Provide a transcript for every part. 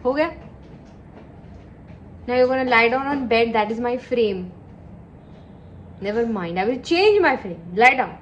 हो गया? Now you're gonna lie down on bed. That is my frame. Never mind. I will change my frame. Lie down.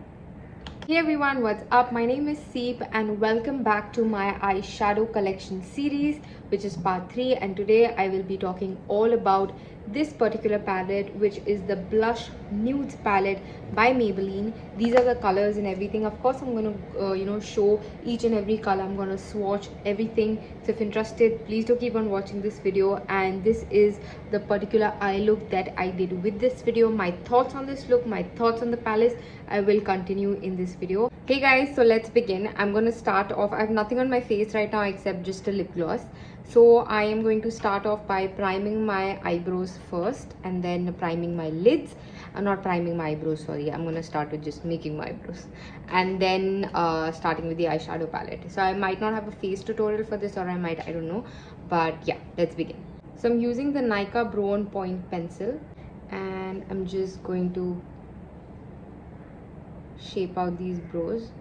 Hey everyone, what's up? My name is Seep and welcome back to my eyeshadow collection series, which is part 3, and today I will be talking all about this particular palette, which is the Blush Nudes palette by Maybelline. These are the colors and everything. Of course, I'm going to show each and every color. I'm going to swatch everything. So if interested, please do keep on watching this video. And this is the particular eye look that I did with this video. My thoughts on this look, my thoughts on the palette, I will continue in this video. Hey guys, so let's begin. I'm going to start off. I have nothing on my face right now except just a lip gloss. So I am going to start off by priming my eyebrows first and then priming my lids. I'm not priming my eyebrows, sorry. I'm going to start with just making my eyebrows and then starting with the eyeshadow palette. So I might not have a face tutorial for this, or I might, I don't know. But yeah, let's begin. So I'm using the Nykaa Brow On Point pencil and I'm just going to shape out these brows.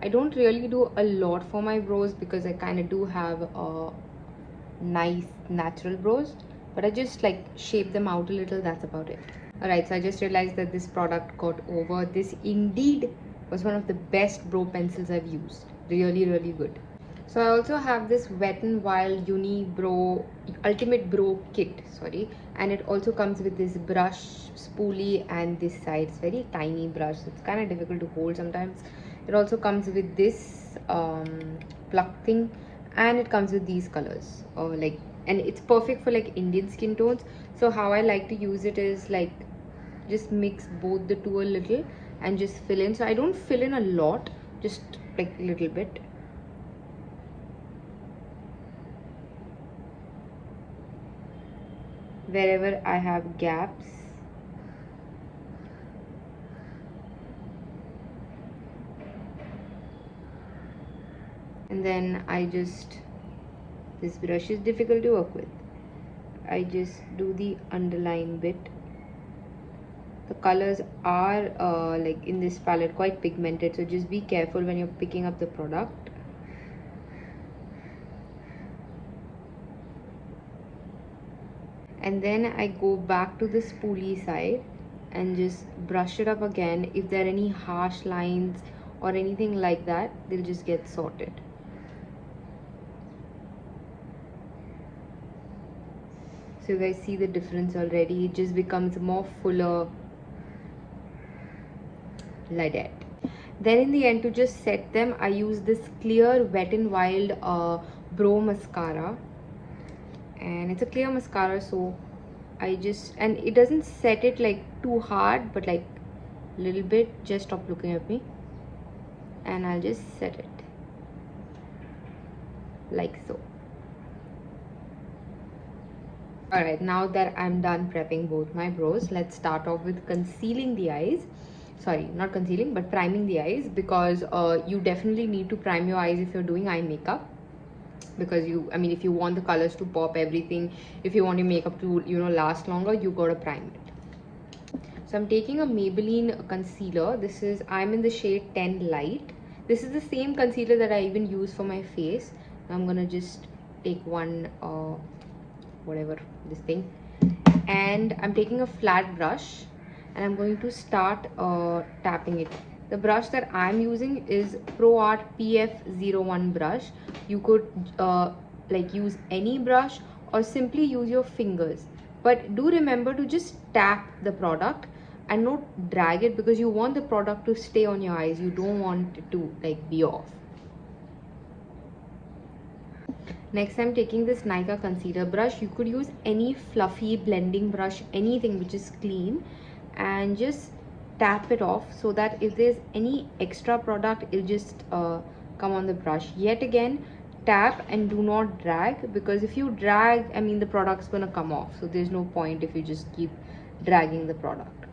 I don't really do a lot for my brows because I kind of do have a nice natural brows, but I just like shape them out a little. That's about it. Alright, so I just realized that this product got over. This indeed was one of the best brow pencils I've used. Really, really good. So I also have this Wet n Wild Uni Brow Ultimate Brow Kit, sorry, and it also comes with this brush spoolie and this side. It's very tiny brush, so it's kind of difficult to hold sometimes. It also comes with this pluck thing, and it comes with these colors, and it's perfect for like Indian skin tones. So how I like to use it is like just mix both the two a little and just fill in. So I don't fill in a lot, just like a little bit. Wherever I have gaps. And then this brush is difficult to work with. I just do the underline bit. The colors are like in this palette quite pigmented, so just be careful when you're picking up the product. And then I go back to the spoolie side and just brush it up again. If there are any harsh lines or anything like that, they'll just get sorted. So you guys see the difference already. It just becomes more fuller like that. Then in the end, to just set them, I use this clear Wet n Wild brow mascara, and it's a clear mascara, so I just, and it doesn't set it like too hard, but like a little bit. Just stop looking at me, and I'll just set it like so. Alright, now that I'm done prepping both my brows, let's start off with concealing the eyes. Sorry, not concealing, but priming the eyes, because you definitely need to prime your eyes if you're doing eye makeup. Because if you want the colors to pop, everything, if you want your makeup to, last longer, you gotta prime it. So I'm taking a Maybelline concealer. I'm in the shade 10 Light. This is the same concealer that I even use for my face. I'm gonna just take one, this thing, and I'm taking a flat brush and I'm going to start tapping it. The brush that I'm using is ProArt PF01 brush. You could use any brush or simply use your fingers, but do remember to just tap the product and not drag it, because you want the product to stay on your eyes. You don't want it to be off. Next, I'm taking this Nykaa concealer brush. You could use any fluffy blending brush, anything which is clean, and just tap it off so that if there's any extra product, it'll just come on the brush. Yet again, tap and do not drag, because if you drag, the product's gonna come off. So there's no point if you just keep dragging the product.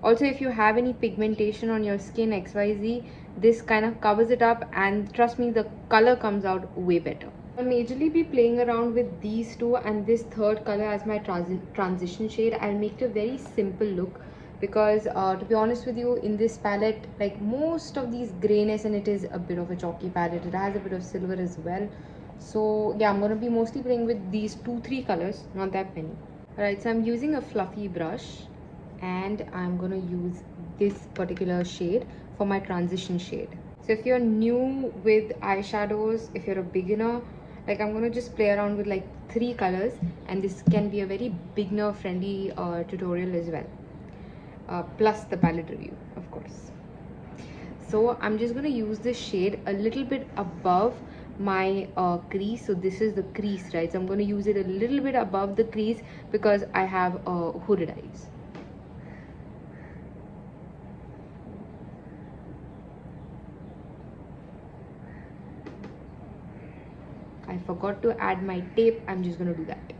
Also, if you have any pigmentation on your skin, XYZ, this kind of covers it up, and trust me, the color comes out way better. I'll majorly be playing around with these two and this third color as my transition shade. I'll make it a very simple look, because to be honest with you, in this palette, like most of these grayness, and it is a bit of a chalky palette, it has a bit of silver as well, So yeah, I'm going to be mostly playing with these 2-3 colors, not that many. Alright, so I'm using a fluffy brush and I'm going to use this particular shade for my transition shade. So if you're new with eyeshadows, if you're a beginner, like I'm going to just play around with like 3 colors, and this can be a very beginner friendly tutorial as well. Plus the palette review, of course. So I'm just going to use this shade a little bit above my crease. So this is the crease, right? So I'm going to use it a little bit above the crease because I have hooded eyes. I forgot to add my tape. I'm just going to do that.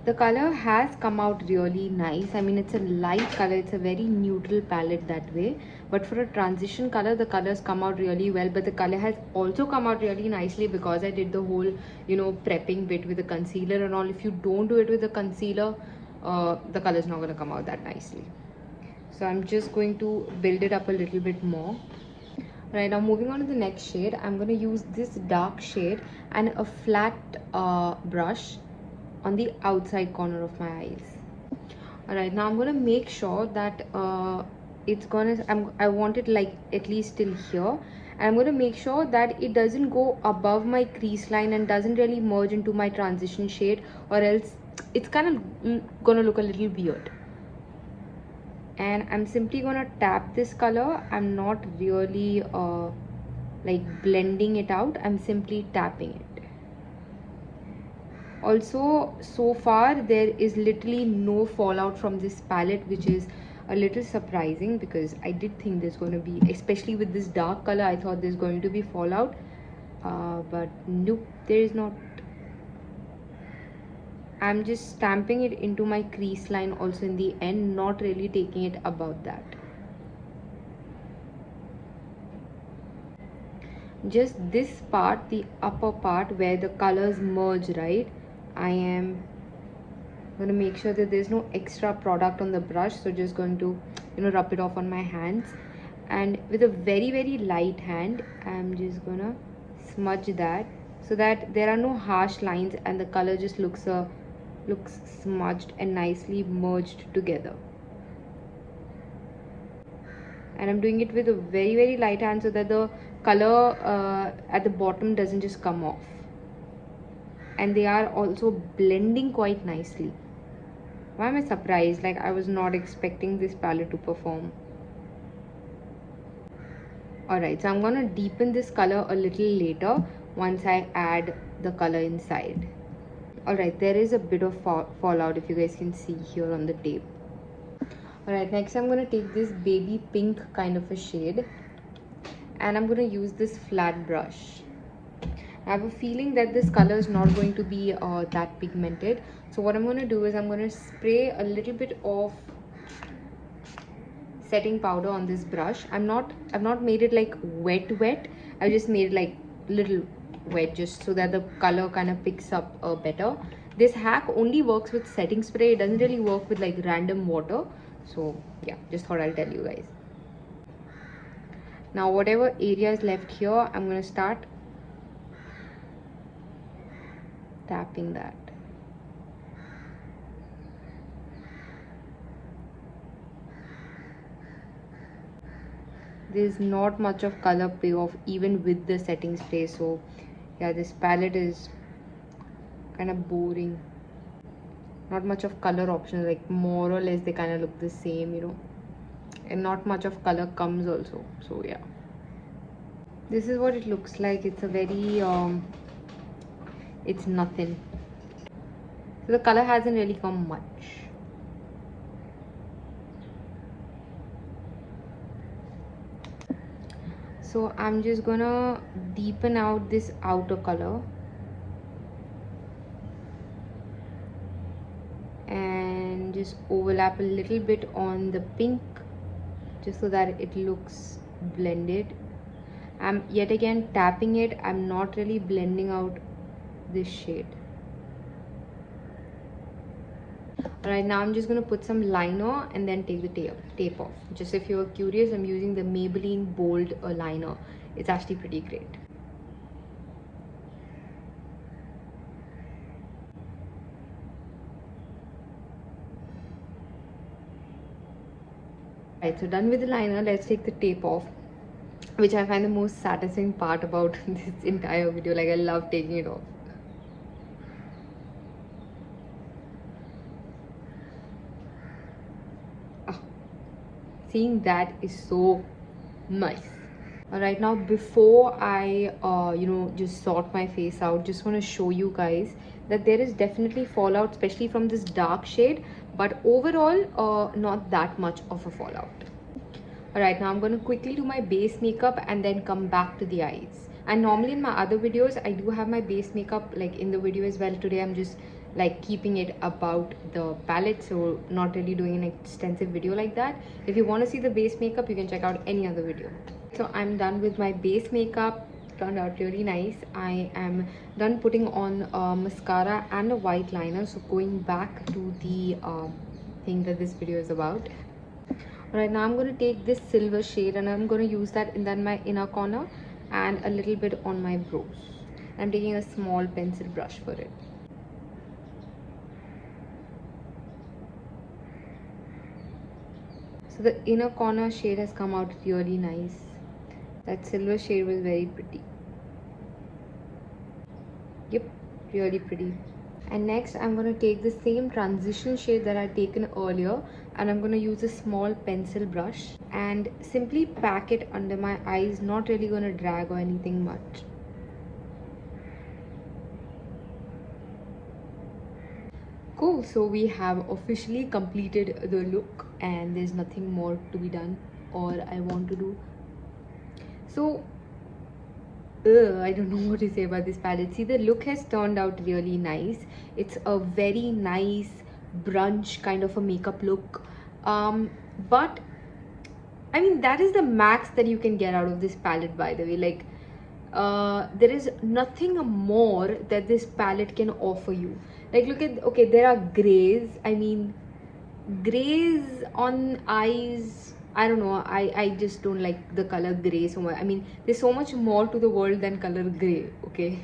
The color has come out really nice. I mean, it's a light color, it's a very neutral palette that way, but for a transition color the colors come out really well. But the color has also come out really nicely because I did the whole, you know, prepping bit with the concealer and all. If you don't do it with the concealer, the color is not going to come out that nicely. So I'm just going to build it up a little bit more. Right, now moving on to the next shade, I'm going to use this dark shade and a flat brush on the outside corner of my eyes. Alright, now I'm going to make sure that it's gonna, I want it like at least till here. And I'm going to make sure that it doesn't go above my crease line and doesn't really merge into my transition shade, or else it's kind of gonna look a little weird. And I'm simply gonna tap this color. I'm not really like blending it out, I'm simply tapping it. Also, so far there is literally no fallout from this palette, which is a little surprising because I did think there's going to be, especially with this dark color, I thought there's going to be fallout, but nope, there is not. I'm just stamping it into my crease line also in the end, not really taking it above that. Just this part, the upper part where the colors merge, right? I am going to make sure that there's no extra product on the brush, so just going to, you know, rub it off on my hands, and with a very light hand I'm just gonna smudge that so that there are no harsh lines and the color just looks smudged and nicely merged together. And I'm doing it with a very light hand so that the color at the bottom doesn't just come off, and they are also blending quite nicely. Why am I surprised? Like, I was not expecting this palette to perform. Alright, so I'm gonna deepen this color a little later once I add the color inside. Alright, there is a bit of fallout, if you guys can see here on the tape. Alright, next I'm gonna take this baby pink kind of a shade, and I'm gonna use this flat brush. I have a feeling that this color is not going to be that pigmented. So what I'm going to do is I'm going to spray a little bit of setting powder on this brush. I've not made it like wet. I just made it like little wet, just so that the color kind of picks up better. This hack only works with setting spray. It doesn't really work with like random water. So yeah, just thought I'll tell you guys. Now whatever area is left here, I'm going to start tapping that. There's not much of color payoff even with the setting spray, so yeah, this palette is kind of boring. Not much of color options, like more or less they kind of look the same, you know, and not much of color comes also. So yeah, this is what it looks like. It's a very it's nothing. So the color hasn't really come much. So I'm just gonna deepen out this outer color and just overlap a little bit on the pink, just so that it looks blended. I'm yet again tapping it. I'm not really blending out this shade. Alright, now I'm just going to put some liner and then take the tape off. Just if you're curious, I'm using the Maybelline Bold liner. It's actually pretty great. Right, so done with the liner, let's take the tape off, which I find the most satisfying part about this entire video. Like, I love taking it off. Seeing that is so nice. Alright, now before I just sort my face out, just want to show you guys that there is definitely fallout, especially from this dark shade, but overall not that much of a fallout. Alright, now I'm going to quickly do my base makeup and then come back to the eyes. And normally in my other videos I do have my base makeup like in the video as well. Today I'm just like keeping it about the palette, so not really doing an extensive video like that. If you want to see the base makeup, you can check out any other video. So I'm done with my base makeup. Turned out really nice. I am done putting on mascara and a white liner. So going back to the thing that this video is about. Alright, now I'm going to take this silver shade and I'm going to use that in then my inner corner and a little bit on my brows. I'm taking a small pencil brush for it. So the inner corner shade has come out really nice. That silver shade was very pretty. Yep, really pretty. And next I'm going to take the same transition shade that I had taken earlier and I'm going to use a small pencil brush and simply pack it under my eyes, not really going to drag or anything much. Cool, so we have officially completed the look and there's nothing more to be done or I want to do. So I don't know what to say about this palette. See, the look has turned out really nice. It's a very nice brunch kind of a makeup look, but I mean that is the max that you can get out of this palette, by the way. Like there is nothing more that this palette can offer you. Like look at, okay, there are grays. I mean grays on eyes, I don't know, I just don't like the color gray so much. I mean there's so much more to the world than color gray, okay?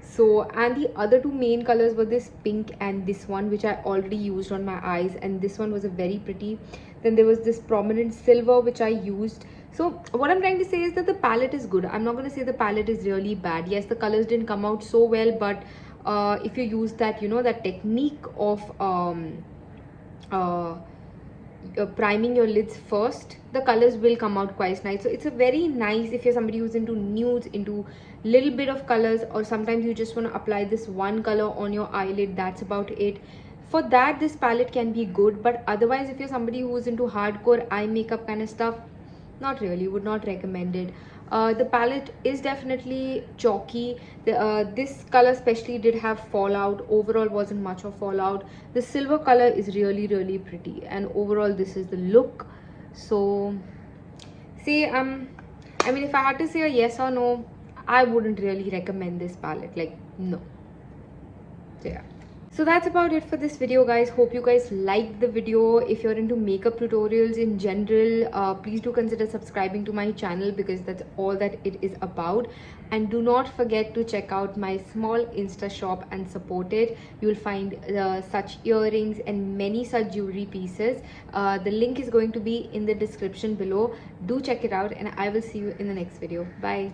So, and the other two main colors were this pink and this one, which I already used on my eyes, and this one was a very pretty. Then there was this prominent silver which I used. So what I'm trying to say is that the palette is good. I'm not going to say the palette is really bad. Yes, the colors didn't come out so well, but if you use that, you know, that technique of priming your lids first, the colors will come out quite nice. So it's a very nice if you're somebody who's into nudes, into little bit of colors, or sometimes you just want to apply this one color on your eyelid, that's about it. For that, this palette can be good, but otherwise if you're somebody who's into hardcore eye makeup kind of stuff, not really, would not recommend it. The palette is definitely chalky. This color especially did have fallout. Overall wasn't much of fallout. The silver color is really pretty, and overall this is the look. So see, I mean if I had to say a yes or no, I wouldn't really recommend this palette, like no. So yeah. So that's about it for this video, guys. Hope you guys liked the video. If you're into makeup tutorials in general, please do consider subscribing to my channel, because that's all that it is about. And do not forget to check out my small Insta shop and support it. You'll find such earrings and many such jewelry pieces. The link is going to be in the description below. Do check it out, and I will see you in the next video. Bye.